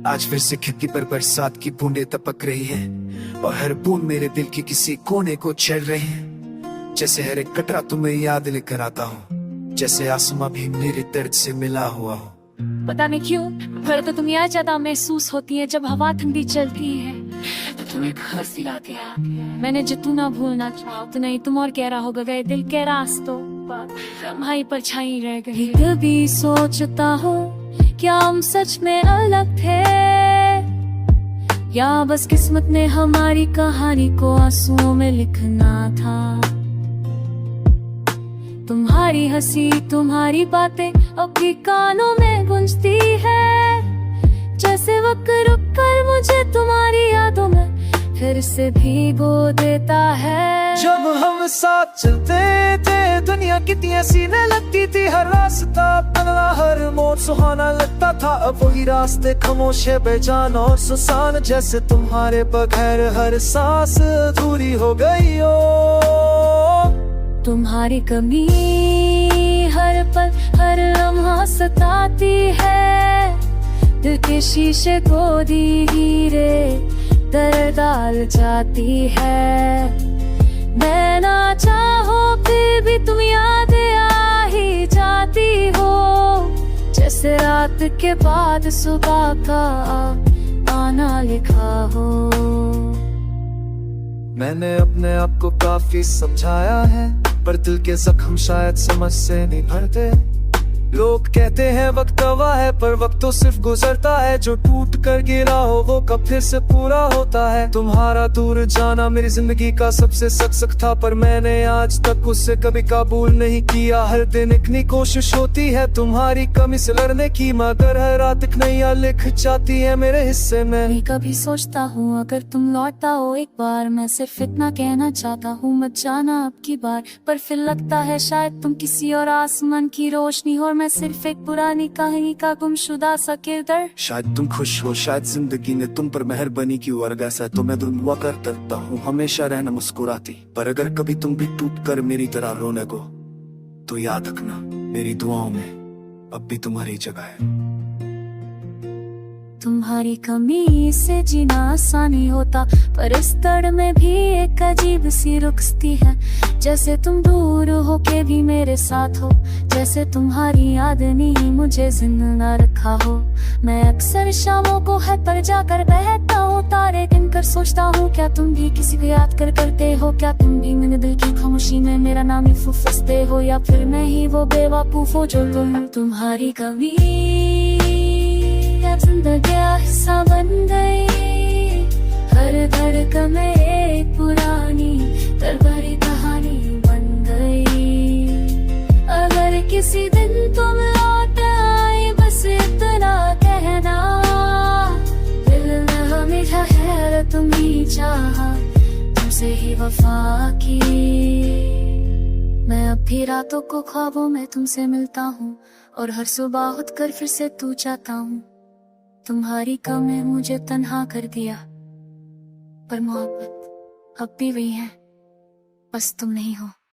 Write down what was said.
आज फिर से खिड़की पर बरसात की बूंदें टपक रही है और हर बूंद मेरे दिल के किसी कोने को छेड़ रही है। जैसे हर एक कतरा तुम्हें याद लेकर आता हूँ, जैसे आसमां भी मेरे दर्द से मिला हुआ हो। पता नहीं क्यों पर तो तुम याद ज्यादा महसूस होती है जब हवा ठंडी चलती है तो तुम्हें हंस दिलाती है। मैंने जो तू ना भूलना चाहो तो नहीं, तुम और कह रहा होगा गए दिल कह रास्तों पर भाई परछाई रह गई। कभी सोचता हो क्या हम सच में अलग थे, या बस किस्मत ने हमारी कहानी को आंसुओं में लिखना था। तुम्हारी हंसी तुम्हारी बातें अब भी कानों में गूंजती है, जैसे वक्त रुक कर मुझे तुम्हारी यादों में फिर से भिगो देता है। जब हम साथ चलते थे दुनिया कितनी सीने लगती थी, हर रास्ता अपना हर मोड़ सुहाना लगता था। अब वही रास्ते खामोश है बेजान और सुसान, जैसे तुम्हारे बगैर हर सांस अधूरी हो गई हो। तुम्हारी कमी हर पल हर लम्हा सताती है, दिल के शीशे को धीरे दर्द डाल जाती है। मैं ना चाहो फिर भी तुम याद आ ही जाती हो, जैसे रात के बाद सुबह का आना लिखा हो। मैंने अपने आप को काफी समझाया है, पर दिल के जख्म शायद समझ से नहीं भरते। लोग कहते हैं वक्त दवा है, पर वक्त तो सिर्फ गुजरता है। जो टूट कर गिरा हो वो कब फिर से पूरा होता है। तुम्हारा दूर जाना मेरी जिंदगी का सबसे सख्त था, पर मैंने आज तक उससे कभी काबूल नहीं किया। हर दिन इतनी कोशिश होती है तुम्हारी कमी से लड़ने की, मगर हर रात एक नया लिख जाती है मेरे हिस्से में। कभी सोचता हूँ अगर तुम लौटता हो एक बार, मैं सिर्फ इतना कहना चाहता हूँ मत जाना अब की बार। पर फिर लगता है शायद तुम किसी और आसमान की रोशनी हो, मैं सिर्फ एक पुरानी कहानी का गुमशुदा सा किरदार। शायद तुम खुश हो, शायद जिंदगी ने तुम पर मेहरबानी की, और ऐसा तो मैं दुआ करता हूँ हमेशा रहना मुस्कुराती। पर अगर कभी तुम भी टूट कर मेरी तरह रोने को, तो याद रखना मेरी दुआओं में अब भी तुम्हारी जगह है। तुम्हारी कमी से जीना आसान नहीं होता, पर इस दर्द में भी एक अजीब सी रुखसती है। जैसे तुम दूर हो के भी मेरे साथ हो, जैसे तुम्हारी याद नहीं मुझे जिंदा रखा हो। मैं अक्सर शामों को है पर जाकर बहता हूँ, तारे गिनकर सोचता हूँ क्या तुम भी किसी को याद करते हो। क्या तुम भी मेरे दिल की खामोशी में मेरा नाम ही फुफसते हो, या फिर मैं ही वो बेवकूफ हो जो तुम्हारी कमी जिंदगी हिस्सा बन गई। हर धड़कन में एक पुरानी तरबरी कहानी बन गई। अगर किसी दिन तुम लौट आए बस इतना कहना, दिल में हमेशा है तुम ही चाहा, तुमसे ही वफा की। मैं अब भी रातों को ख्वाबों में तुमसे मिलता हूँ, और हर सुबह उठकर फिर से तू चाहता हूँ। तुम्हारी कम ने मुझे तन्हा कर दिया, पर मोहब्बत अब भी वही है, बस तुम नहीं हो।